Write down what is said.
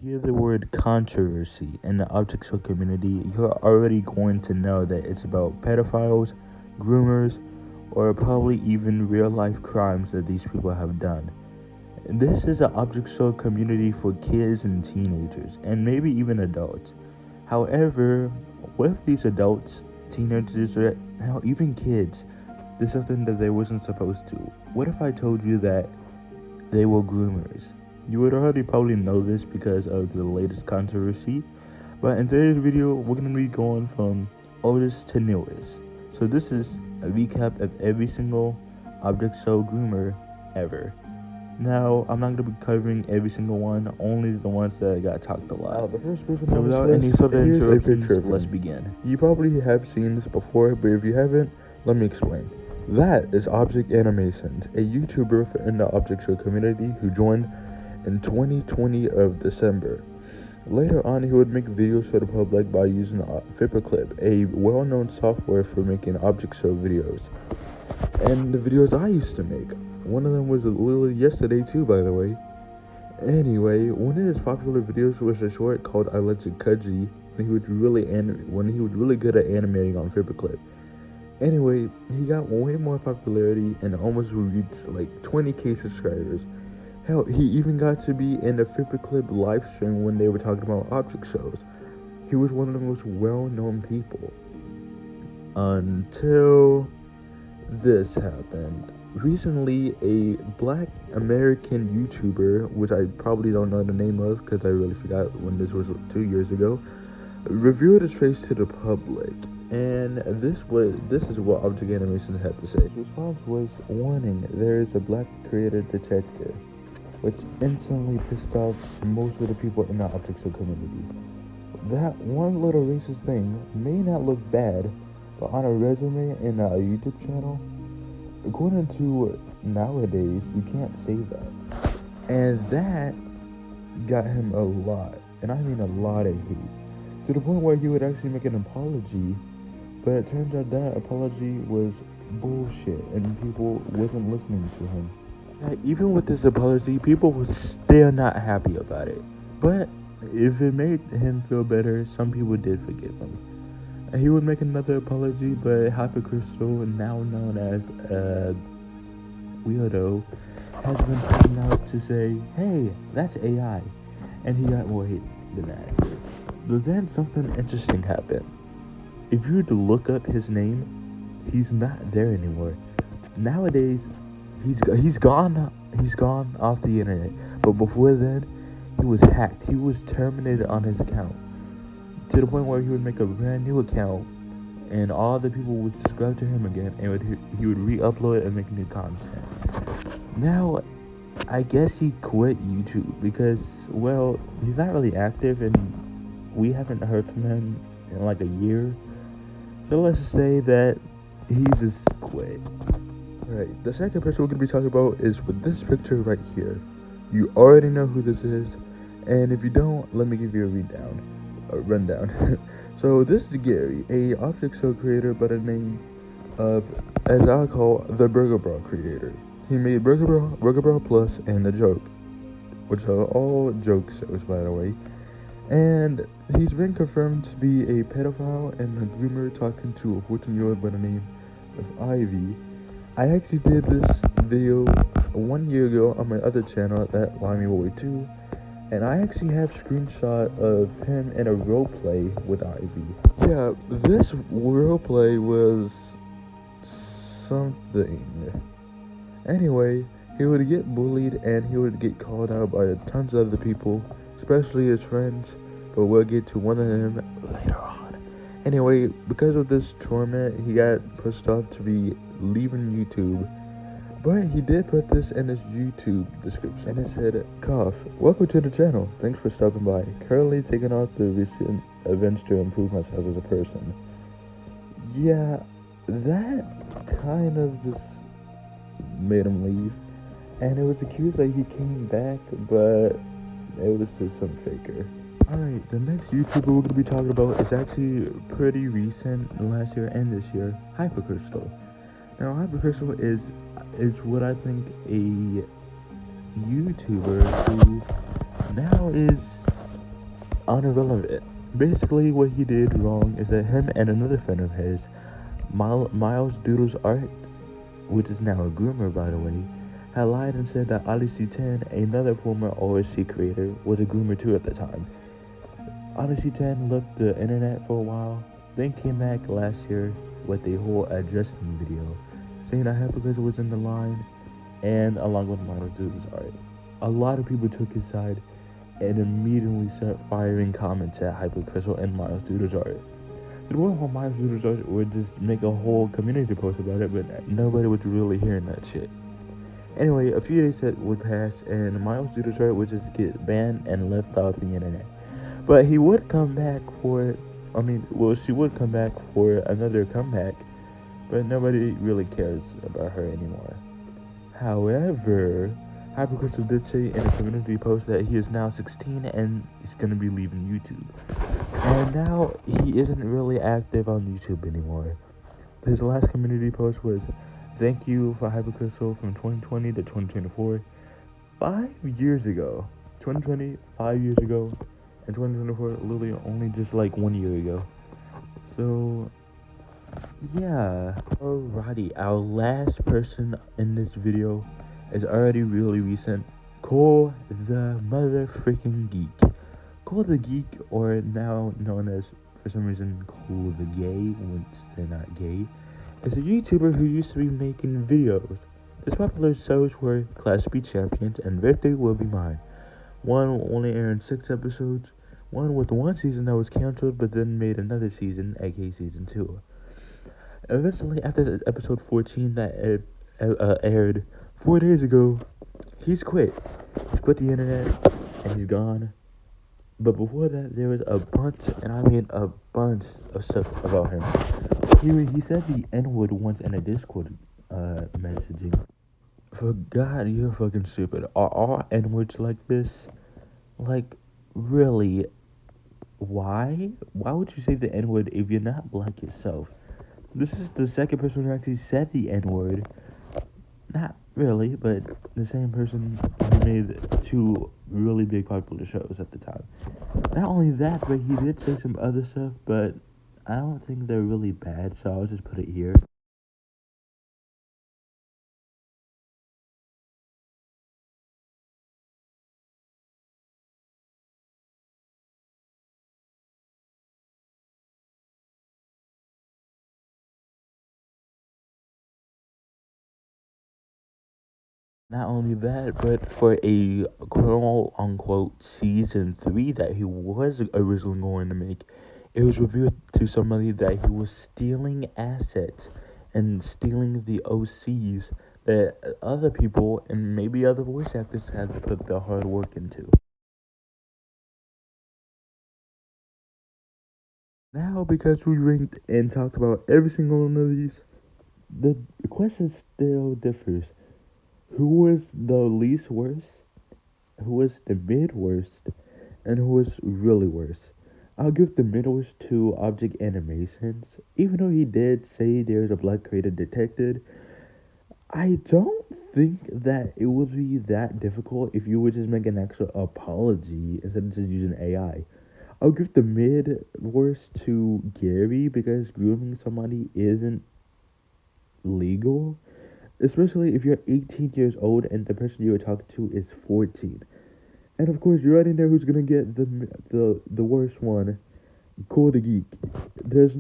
hear the word controversy in the object show community, you're already going to know that it's about pedophiles, groomers, or probably even real life crimes that these people have done. This is an object show community for kids and teenagers, and maybe even adults. However, with these adults, teenagers, or hell, even kids, there's something that they wasn't supposed to. What if I told you that they were groomers? You would already probably know this because of the latest controversy, but in today's video, we're going to be going from oldest to newest. So this is a recap of every single object show groomer ever. Now, I'm not going to be covering every single one, only the ones that got talked a lot. The first person So on without this any list, further here's a interruptions, picture of let's him. begin. You probably have seen this before, but if you haven't, let me explain. That is Object Animations, a YouTuber in the object show community who joined in 2020 of December. Later on, he would make videos for the public by using Clip, a well-known software for making object show videos. And the videos I used to make. One of them was literally yesterday too, by the way. Anyway, one of his popular videos was a short called I Let You Kudgy, when he was really good at animating on Clip. Anyway, he got way more popularity and almost reached like 20k subscribers. Hell, he even got to be in the Clip live stream when they were talking about object shows. He was one of the most well-known people. Until this happened. Recently, a black American YouTuber, which I probably don't know the name of because I really forgot when this was 2 years ago, revealed his face to the public. And this is what Object Animations had to say. His response was, "Warning, there is a black creator detective," which instantly pissed off most of the people in the object show community. That one little racist thing may not look bad, but on a resume in a YouTube channel, according to nowadays, you can't say that. And that got him a lot, and I mean a lot of hate, to the point where he would actually make an apology, but it turns out that apology was bullshit, and people wasn't listening to him. Even with this apology, people were still not happy about it. But if it made him feel better, some people did forgive him. He would make another apology, but Hypercrystal, now known as Weirdo, has been coming out to say, "Hey, that's AI," and he got more hate than that. But then something interesting happened. If you were to look up his name, he's not there anymore. Nowadays, he's gone off the internet. But before then, he was hacked. He was terminated on his account, to the point where he would make a brand new account, and all the people would subscribe to him again, and he would re-upload and make new content. Now, I guess he quit YouTube because, well, he's not really active, and we haven't heard from him in like a year. So let's just say that he just quit. Alright, the second person we're going to be talking about is with this picture right here. You already know who this is, and if you don't, let me give you a rundown. So this is Gary, a object show creator by the name of, as I call, the Burger Brawl creator. He made Burger Brawl Plus, and The Joke, which are all joke shows, by the way. And he's been confirmed to be a pedophile and a groomer, talking to a 14-year-old by the name of Ivy. I actually did this video 1 year ago on my other channel, that Limey Boy 2, and I actually have screenshot of him in a roleplay with Ivy. Yeah, this roleplay was something. Anyway, he would get bullied and he would get called out by tons of other people, especially his friends, but we'll get to one of them later on. Anyway, because of this torment, he got pushed off to be leaving YouTube, but he did put this in his YouTube description, and it said, "Cough, welcome to the channel, thanks for stopping by, currently taking off the recent events to improve myself as a person." Yeah, that kind of just made him leave, and it was accused that he came back, but it was just some faker. Alright, the next YouTuber we're going to be talking about is actually pretty recent, last year and this year, Hypercrystal. Now, Hypercrystal is what I think a YouTuber who now is irrelevant. Basically, what he did wrong is that him and another friend of his, Miles Doodle's Art, which is now a groomer by the way, had lied and said that Odyssey 10, another former OSC creator, was a groomer too at the time. Odyssey 10 left the internet for a while, then came back last year with a whole adjusting video, saying that Hypercritical was in the line, and along with Miles Doodle's Art. A lot of people took his side and immediately start firing comments at Hypercritical and Miles Doodle's Art. So the one on Miles Doodle's Art would just make a whole community post about it, but nobody was really hearing that shit. Anyway, a few days that would pass, and Miles Doodle's Art would just get banned and left off the internet. But he would come back for, she would come back for another comeback, but nobody really cares about her anymore. However, Hypercritical did say in a community post that he is now 16 and he's gonna be leaving YouTube. And now he isn't really active on YouTube anymore. His last community post was, "Thank you for Hypercritical from 2020 to 2024. 5 years ago. 2020, 5 years ago. And 2024, literally only just like 1 year ago." So, yeah. Alrighty, our last person in this video is already really recent. Cole the mother freaking geek. Cole the geek, or now known as, for some reason, Cole the gay, once they're not gay, is a YouTuber who used to be making videos. His popular shows were Class B Champions and Victory Will Be Mine. One only aired 6 episodes, one with one season that was cancelled but then made another season, aka season 2. Eventually, after episode 14 that aired 4 days ago, he's quit. He's quit the internet and he's gone. But before that, there was a bunch, and I mean a bunch of stuff about him. He said the N-word once in a Discord messaging. For God, you're fucking stupid. Are all N-words like this? Like, really? Why? Why would you say the N-word if you're not black yourself? This is the second person who actually said the N-word. Not really, but the same person who made 2 really big popular shows at the time. Not only that, but he did say some other stuff, but I don't think they're really bad, so I'll just put it here. Not only that, but for a quote-unquote season 3 that he was originally going to make, it was revealed to somebody that he was stealing assets and stealing the OCs that other people and maybe other voice actors had to put their hard work into. Now, because we ranked and talked about every single one of these, the question still differs. Who was the least worst? Who was the mid worst? And who was really worst? I'll give the mid worst to Object Animations. Even though he did say there's a black creator detected, I don't think that it would be that difficult if you would just make an extra apology instead of just using AI. I'll give the mid worst to Gary because grooming somebody isn't legal, especially if you're 18 years old and the person you are talking to is 14. And of course, you already know who's gonna get the worst one, Cole the Geek. There's